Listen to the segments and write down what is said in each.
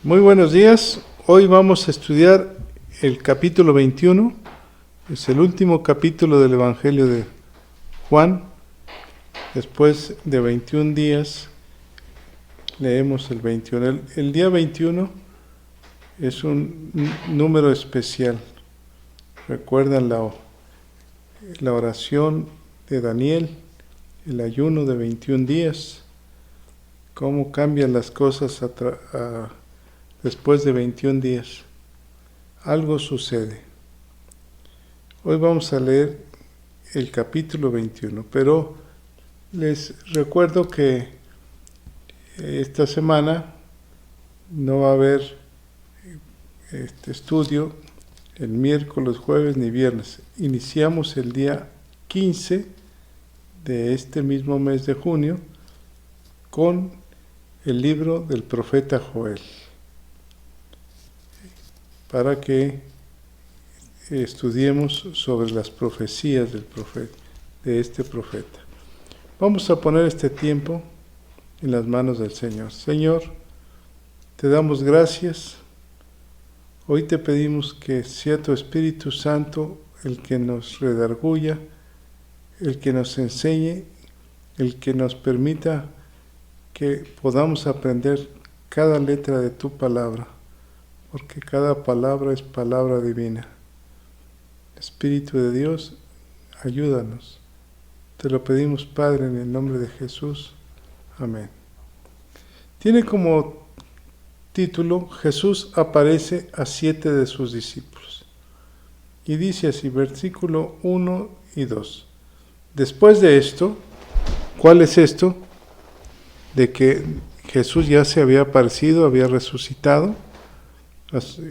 Muy buenos días. Hoy vamos a estudiar el capítulo 21. Es el último capítulo del Evangelio de Juan. Después de 21 días leemos el 21. El día 21 es un número especial. Recuerdan la oración de Daniel, el ayuno de 21 días, cómo cambian las cosas después de 21 días. Algo sucede. Hoy vamos a leer el capítulo 21, pero les recuerdo que esta semana no va a haber este estudio el miércoles, jueves ni viernes. Iniciamos el día 15 de este mismo mes de junio con el libro del profeta Joel, para que estudiemos sobre las profecías de este profeta. Vamos a poner este tiempo en las manos del Señor. Señor, te damos gracias. Hoy te pedimos que sea tu Espíritu Santo el que nos redarguya, el que nos enseñe, el que nos permita que podamos aprender cada letra de tu palabra, porque cada palabra es palabra divina. Espíritu de Dios, ayúdanos. Te lo pedimos, Padre, en el nombre de Jesús. Amén. Tiene como título: Jesús aparece a 7 de sus discípulos. Y dice así, versículo 1 y 2. Después de esto, ¿cuál es esto? De que Jesús ya se había aparecido, había resucitado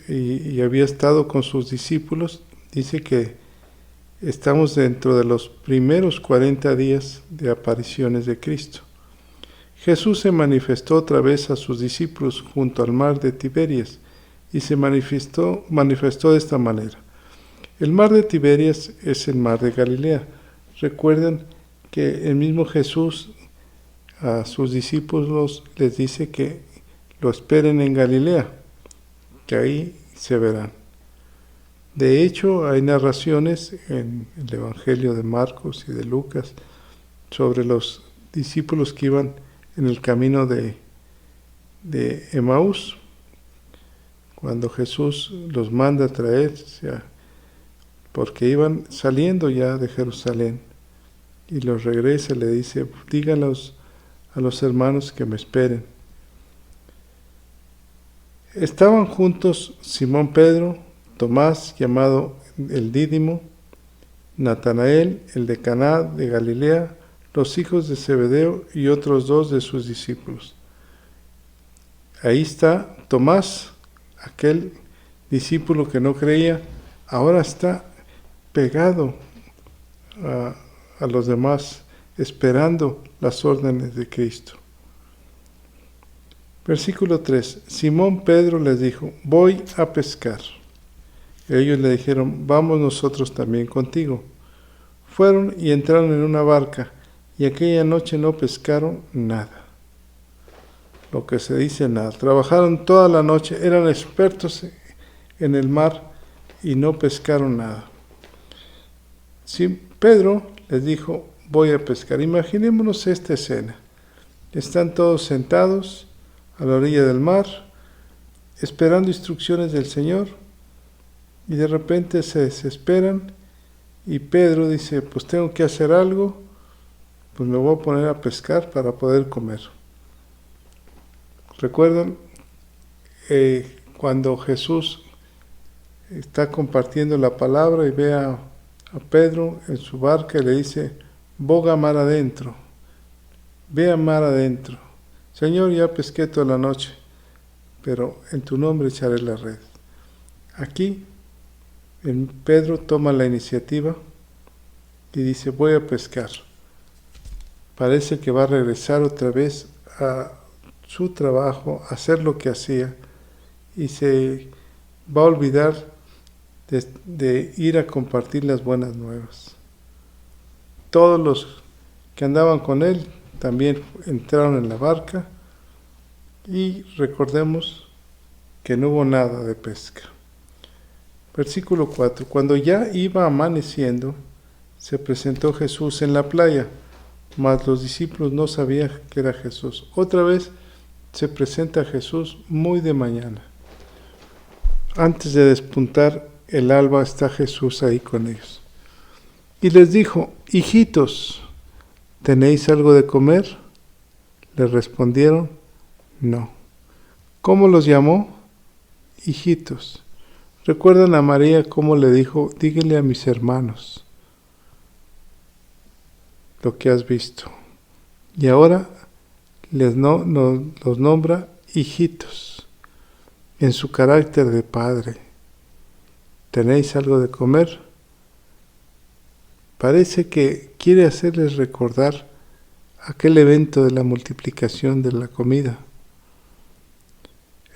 y había estado con sus discípulos. Dice que estamos dentro de los primeros 40 días de apariciones de Cristo. Jesús se manifestó otra vez a sus discípulos junto al mar de Tiberias y se manifestó de esta manera. El mar de Tiberias es el mar de Galilea. Recuerden que el mismo Jesús a sus discípulos les dice que lo esperen en Galilea, que ahí se verán. De hecho, hay narraciones en el Evangelio de Marcos y de Lucas sobre los discípulos que iban en el camino de Emaús, cuando Jesús los manda a traer, porque iban saliendo ya de Jerusalén, y los regresa y le dice: díganlos a los hermanos que me esperen. Estaban juntos Simón Pedro, Tomás, llamado el Dídimo, Natanael, el de Caná de Galilea, los hijos de Zebedeo y otros 2 de sus discípulos. Ahí está Tomás, aquel discípulo que no creía, ahora está pegado a los demás, esperando las órdenes de Cristo. Versículo 3. Simón Pedro les dijo: voy a pescar. Ellos le dijeron: vamos nosotros también contigo. Fueron y entraron en una barca, y aquella noche no pescaron nada. Lo que se dice nada. Trabajaron toda la noche, eran expertos en el mar y no pescaron nada. Pedro les dijo: voy a pescar. Imaginémonos esta escena. Están todos sentados a la orilla del mar, esperando instrucciones del Señor, y de repente se desesperan, y Pedro dice: pues tengo que hacer algo, pues me voy a poner a pescar para poder comer. ¿Recuerdan cuando Jesús está compartiendo la palabra y ve a Pedro en su barca y le dice: boga mar adentro, ve a mar adentro? Señor, ya pesqué toda la noche, pero en tu nombre echaré la red. Aquí Pedro toma la iniciativa y dice: voy a pescar. Parece que va a regresar otra vez a su trabajo, a hacer lo que hacía, y se va a olvidar de ir a compartir las buenas nuevas. Todos los que andaban con él también entraron en la barca, y recordemos que no hubo nada de pesca. Versículo 4. Cuando ya iba amaneciendo, se presentó Jesús en la playa, mas los discípulos no sabían que era Jesús. Otra vez se presenta Jesús muy de mañana. Antes de despuntar el alba está Jesús ahí con ellos. Y les dijo: hijitos, ¿tenéis algo de comer? Le respondieron: no. ¿Cómo los llamó? Hijitos. ¿Recuerdan a María cómo le dijo: dígale a mis hermanos lo que has visto? Y ahora los nombra hijitos, en su carácter de padre. ¿Tenéis algo de comer? Parece que quiere hacerles recordar aquel evento de la multiplicación de la comida.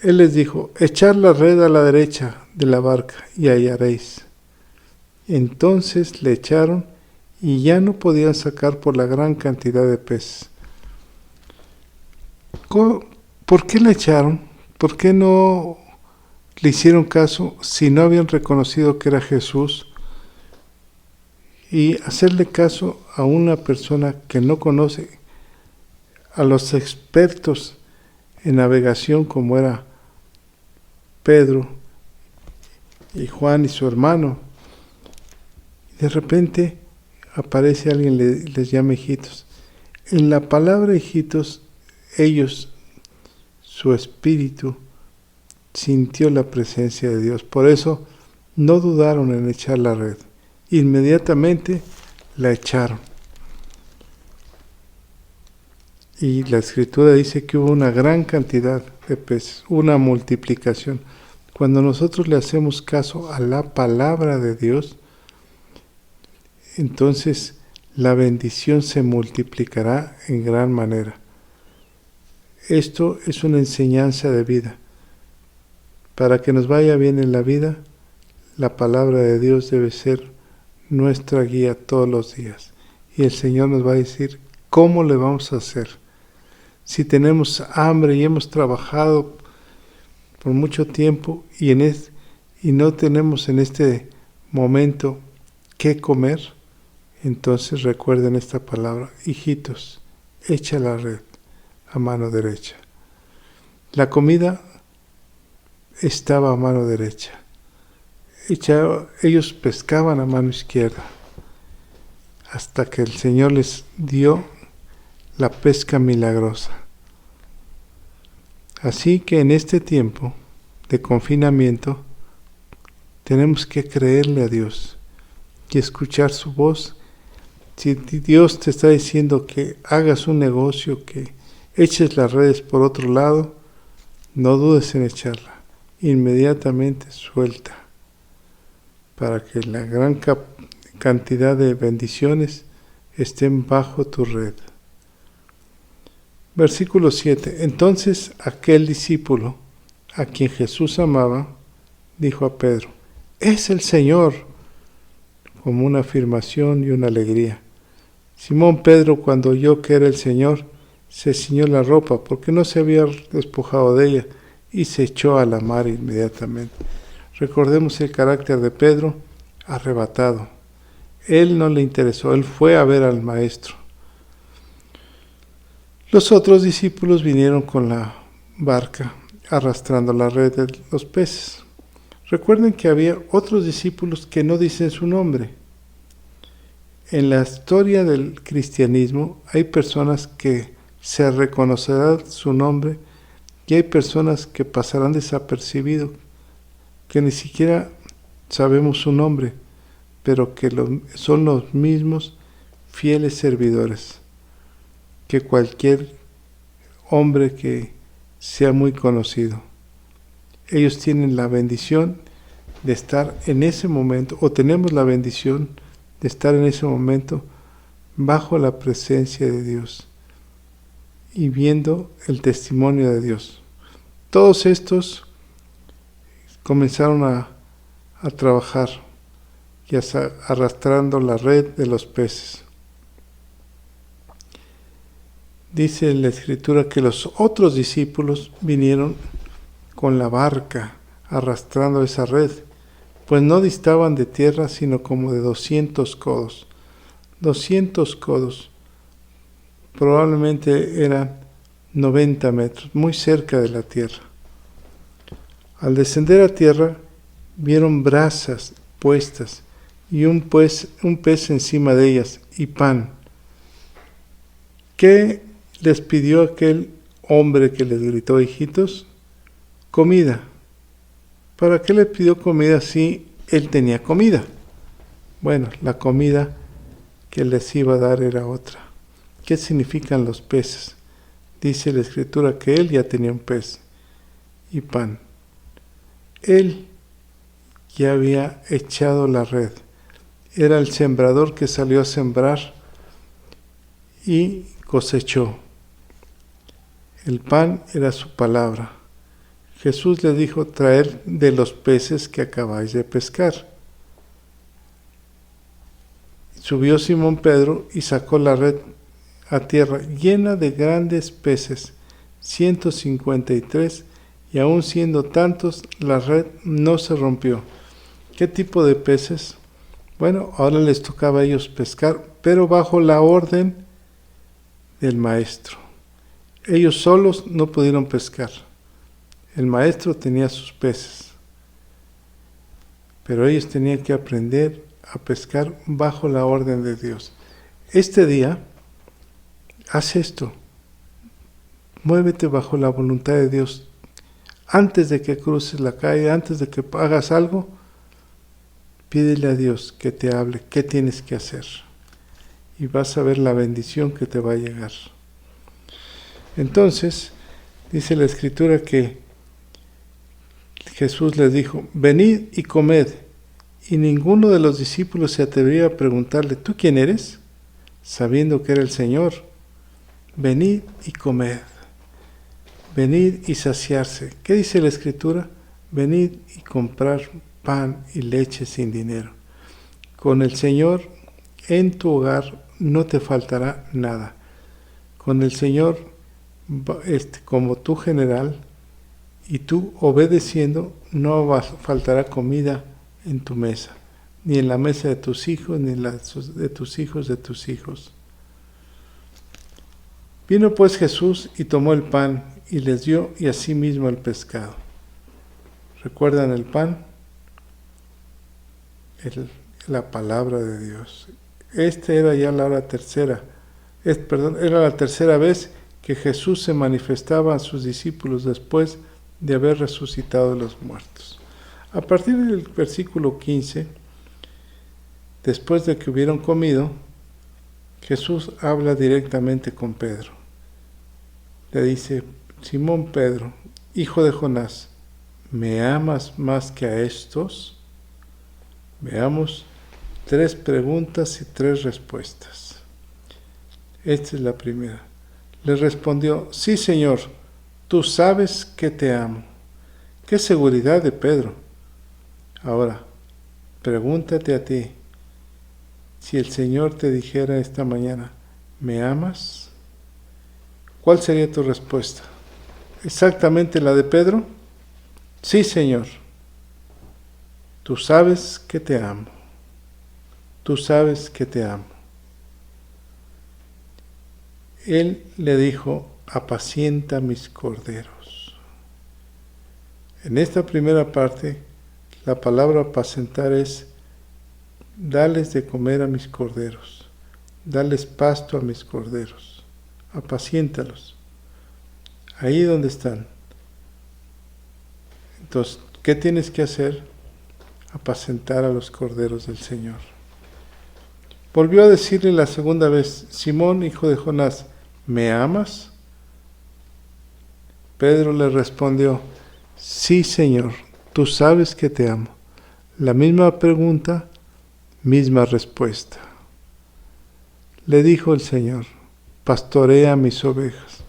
Él les dijo: echad la red a la derecha de la barca y hallaréis. Entonces le echaron y ya no podían sacar por la gran cantidad de peces. ¿Por qué le echaron? ¿Por qué no le hicieron caso si no habían reconocido que era Jesús? Y hacerle caso a una persona que no conoce, a los expertos en navegación como era Pedro y Juan y su hermano. De repente aparece alguien y les llama hijitos. En la palabra hijitos, ellos, su espíritu, sintió la presencia de Dios. Por eso no dudaron en echar la red. Inmediatamente la echaron. Y la Escritura dice que hubo una gran cantidad de peces, una multiplicación. Cuando nosotros le hacemos caso a la palabra de Dios, entonces la bendición se multiplicará en gran manera. Esto es una enseñanza de vida. Para que nos vaya bien en la vida, la palabra de Dios debe ser nuestra guía todos los días. Y el Señor nos va a decir cómo le vamos a hacer. Si tenemos hambre y hemos trabajado por mucho tiempo y no tenemos en este momento qué comer, entonces recuerden esta palabra: hijitos, echa la red a mano derecha. La comida estaba a mano derecha. Ellos pescaban a mano izquierda hasta que el Señor les dio la pesca milagrosa. Así que en este tiempo de confinamiento tenemos que creerle a Dios y escuchar su voz. Si Dios te está diciendo que hagas un negocio, que eches las redes por otro lado, no dudes en echarla. Inmediatamente suelta, para que la gran cantidad de bendiciones estén bajo tu red. Versículo 7. Entonces aquel discípulo a quien Jesús amaba dijo a Pedro: es el Señor, como una afirmación y una alegría. Simón Pedro, cuando oyó que era el Señor, se ciñó la ropa porque no se había despojado de ella y se echó a la mar inmediatamente. Recordemos el carácter de Pedro, arrebatado. Él no le interesó, él fue a ver al Maestro. Los otros discípulos vinieron con la barca, arrastrando la red de los peces. Recuerden que había otros discípulos que no dicen su nombre. En la historia del cristianismo hay personas que se reconocerán su nombre y hay personas que pasarán desapercibidos, que ni siquiera sabemos su nombre, pero que son los mismos fieles servidores que cualquier hombre que sea muy conocido. Ellos tienen la bendición de estar en ese momento, o tenemos la bendición de estar en ese momento bajo la presencia de Dios y viendo el testimonio de Dios. Todos estos comenzaron a trabajar y arrastrando la red de los peces. Dice en la Escritura que los otros discípulos vinieron con la barca arrastrando esa red, pues no distaban de tierra sino como de 200 codos. 200 codos, probablemente eran 90 metros, muy cerca de la tierra. Al descender a tierra, vieron brasas puestas y un pez encima de ellas y pan. ¿Qué les pidió aquel hombre que les gritó, hijitos? Comida. ¿Para qué le pidió comida si él tenía comida? Bueno, la comida que les iba a dar era otra. ¿Qué significan los peces? Dice la Escritura que él ya tenía un pez y pan. Él ya había echado la red. Era el sembrador que salió a sembrar y cosechó. El pan era su palabra. Jesús le dijo, traed de los peces que acabáis de pescar. Subió Simón Pedro y sacó la red a tierra llena de grandes peces, 153, y aun siendo tantos, la red no se rompió. ¿Qué tipo de peces? Bueno, ahora les tocaba a ellos pescar, pero bajo la orden del maestro. Ellos solos no pudieron pescar. El maestro tenía sus peces, pero ellos tenían que aprender a pescar bajo la orden de Dios. Este día, haz esto. Muévete bajo la voluntad de Dios. Antes de que cruces la calle, antes de que hagas algo, pídele a Dios que te hable, qué tienes que hacer. Y vas a ver la bendición que te va a llegar. Entonces, dice la Escritura que Jesús les dijo, venid y comed. Y ninguno de los discípulos se atrevía a preguntarle, ¿tú quién eres? Sabiendo que era el Señor. Venid y comed. Venid y saciarse. ¿Qué dice la Escritura? Venid y comprar pan y leche sin dinero. Con el Señor en tu hogar no te faltará nada. Con el Señor como tu general y tú obedeciendo, no faltará comida en tu mesa, ni en la mesa de tus hijos, ni en la de tus hijos de tus hijos. Vino pues Jesús y tomó el pan y les dio, y asimismo el pescado. ¿Recuerdan el pan? La palabra de Dios. Era ya la tercera vez que Jesús se manifestaba a sus discípulos después de haber resucitado de los muertos. A partir del versículo 15, después de que hubieron comido, Jesús habla directamente con Pedro. Le dice, Simón Pedro, hijo de Jonás, ¿me amas más que a estos? Veamos 3 preguntas y 3 respuestas. Esta es la primera. Le respondió, sí, Señor, tú sabes que te amo. ¡Qué seguridad de Pedro! Ahora, pregúntate a ti, si el Señor te dijera esta mañana, ¿me amas? ¿Cuál sería tu respuesta? ¿Exactamente la de Pedro? Sí, Señor, tú sabes que te amo. Tú sabes que te amo. Él le dijo, apacienta mis corderos. En esta primera parte, la palabra apacentar es, dales de comer a mis corderos, dales pasto a mis corderos, apaciéntalos, ahí donde están. Entonces, ¿qué tienes que hacer? Apacentar a los corderos del Señor. Volvió a decirle la segunda vez, Simón, hijo de Jonás, ¿me amas? Pedro le respondió, sí, Señor, tú sabes que te amo. La misma pregunta, misma respuesta. Le dijo el Señor, pastorea mis ovejas.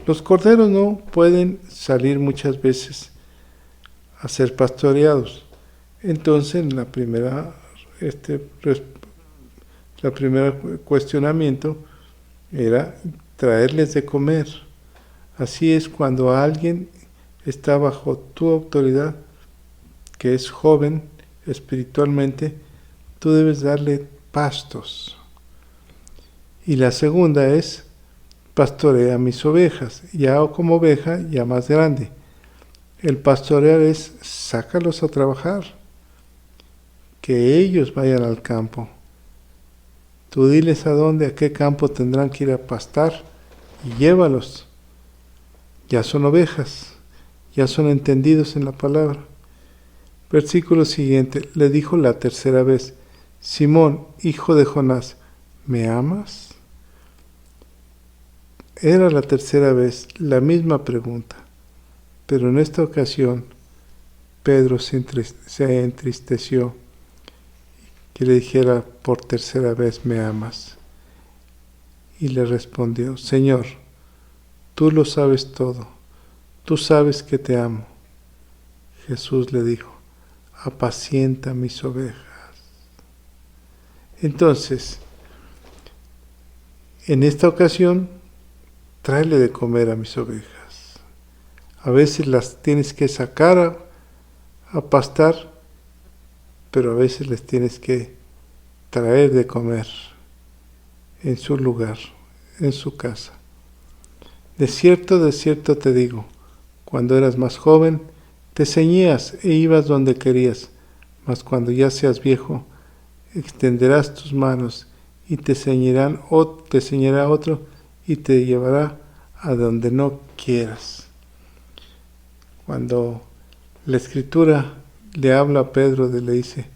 Los corderos no pueden salir muchas veces a ser pastoreados. Entonces, la primera cuestionamiento era traerles de comer. Así es cuando alguien está bajo tu autoridad, que es joven espiritualmente, tú debes darle pastos. Y la segunda es, pastorea mis ovejas, ya como oveja, ya más grande. El pastorear es, sácalos a trabajar, que ellos vayan al campo. Tú diles a dónde, a qué campo tendrán que ir a pastar y llévalos. Ya son ovejas, ya son entendidos en la palabra. Versículo siguiente, le dijo la tercera vez, Simón, hijo de Jonás, ¿me amas? Era la tercera vez la misma pregunta, pero en esta ocasión Pedro se entristeció que le dijera por tercera vez, ¿me amas? Y le respondió, Señor, tú lo sabes todo, tú sabes que te amo. Jesús le dijo, apacienta mis ovejas. Entonces, en esta ocasión, tráele de comer a mis ovejas. A veces las tienes que sacar a pastar, pero a veces les tienes que traer de comer en su lugar, en su casa. De cierto te digo, cuando eras más joven, te ceñías e ibas donde querías, mas cuando ya seas viejo, extenderás tus manos y te ceñirá otro y te llevará a donde no quieras. Cuando la Escritura le habla a Pedro, le dice,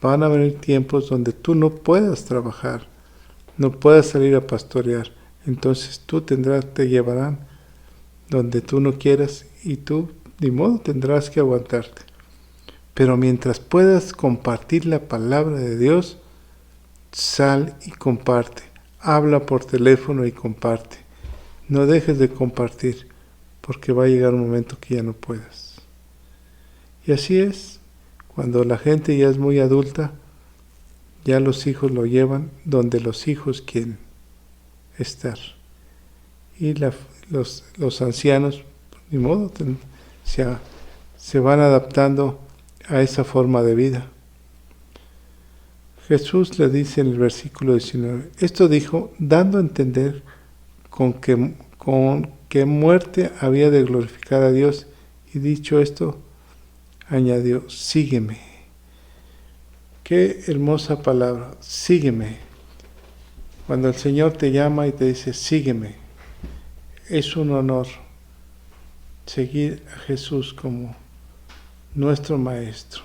van a venir tiempos donde tú no puedas trabajar, no puedas salir a pastorear, entonces te llevarán donde tú no quieras y tú, ni modo, tendrás que aguantarte. Pero mientras puedas compartir la palabra de Dios, sal y comparte. Habla por teléfono y comparte. No dejes de compartir, porque va a llegar un momento que ya no puedas. Y así es, cuando la gente ya es muy adulta, ya los hijos lo llevan donde los hijos quieren estar. Y los ancianos, ni modo, se van adaptando a esa forma de vida. Jesús le dice en el versículo 19, esto dijo dando a entender con qué muerte había de glorificar a Dios, y dicho esto, añadió, sígueme. Qué hermosa palabra, sígueme. Cuando el Señor te llama y te dice, sígueme, es un honor seguir a Jesús como nuestro Maestro.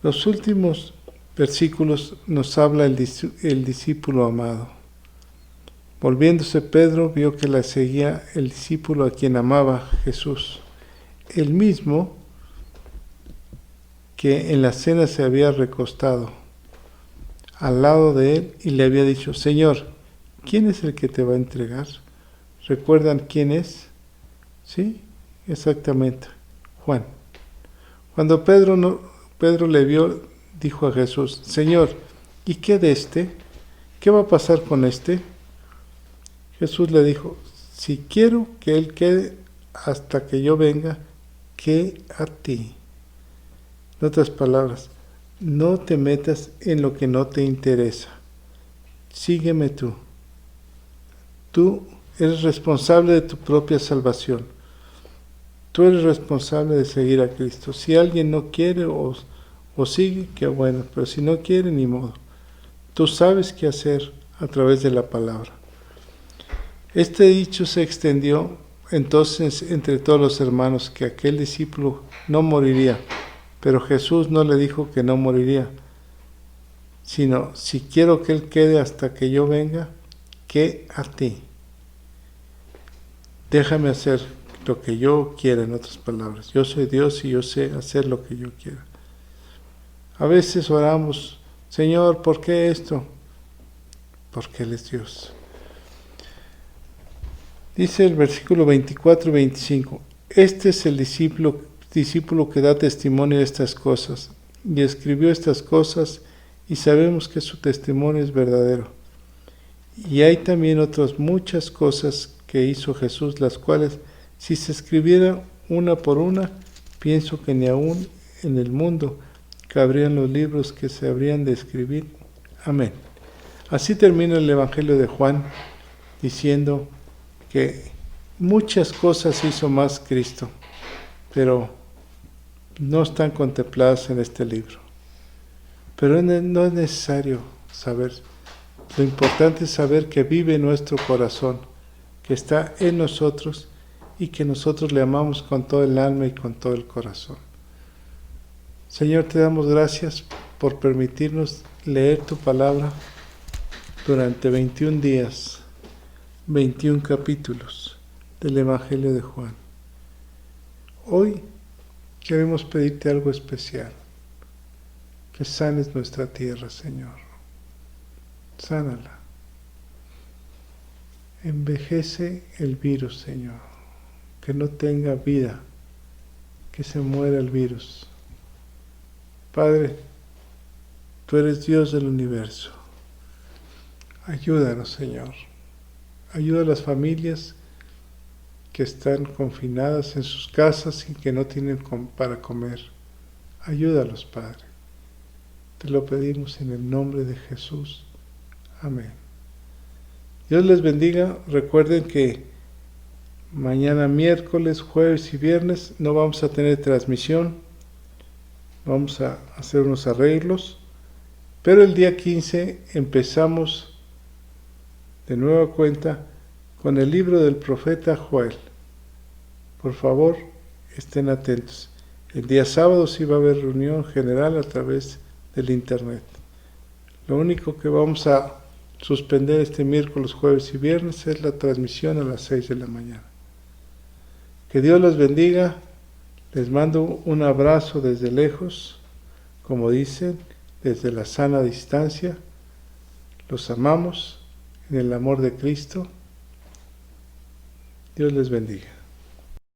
Los últimos versículos nos habla el discípulo amado. Volviéndose Pedro, vio que la seguía el discípulo a quien amaba Jesús, el mismo que en la cena se había recostado al lado de él y le había dicho, Señor, ¿quién es el que te va a entregar? ¿Recuerdan quién es? Sí, exactamente, Juan. Cuando Pedro le vio, dijo a Jesús, Señor, ¿y qué de este? ¿Qué va a pasar con este? Jesús le dijo, si quiero que él quede hasta que yo venga, ¿qué a ti? En otras palabras, no te metas en lo que no te interesa. Sígueme tú. Tú eres responsable de tu propia salvación. Tú eres responsable de seguir a Cristo. Si alguien no quiere o sigue, qué bueno, pero si no quiere, ni modo. Tú sabes qué hacer a través de la palabra. Este dicho se extendió entonces entre todos los hermanos que aquel discípulo no moriría, pero Jesús no le dijo que no moriría, sino si quiero que él quede hasta que yo venga, ¿qué a ti? Déjame hacer lo que yo quiera, en otras palabras. Yo soy Dios y yo sé hacer lo que yo quiera. A veces oramos, Señor, ¿por qué esto? Porque Él es Dios. Dice el versículo 24 y 25, este es el discípulo que da testimonio de estas cosas, y escribió estas cosas, y sabemos que su testimonio es verdadero. Y hay también otras muchas cosas que hizo Jesús, las cuales Si se escribiera una por una, pienso que ni aún en el mundo cabrían los libros que se habrían de escribir. Amén. Así termina el Evangelio de Juan, diciendo que muchas cosas hizo más Cristo, pero no están contempladas en este libro. Pero no es necesario saber. Lo importante es saber que vive en nuestro corazón, que está en nosotros y que nosotros le amamos con todo el alma y con todo el corazón. Señor, te damos gracias por permitirnos leer tu palabra durante 21 días, 21 capítulos del Evangelio de Juan. Hoy queremos pedirte algo especial, que sanes nuestra tierra, Señor. Sánala. Envejece el virus, Señor. Que no tenga vida, que se muera el virus. Padre, tú eres Dios del universo. Ayúdanos, Señor. Ayuda a las familias que están confinadas en sus casas y que no tienen para comer. Ayúdalos, Padre. Te lo pedimos en el nombre de Jesús. Amén. Dios les bendiga. Recuerden que mañana miércoles, jueves y viernes no vamos a tener transmisión. Vamos a hacer unos arreglos. Pero el día 15 empezamos de nueva cuenta con el libro del profeta Joel. Por favor, estén atentos. El día sábado sí va a haber reunión general a través del internet. Lo único que vamos a suspender este miércoles, jueves y viernes es la transmisión a las 6 de la mañana. Que Dios los bendiga. Les mando un abrazo desde lejos, como dicen, desde la sana distancia. Los amamos en el amor de Cristo. Dios les bendiga.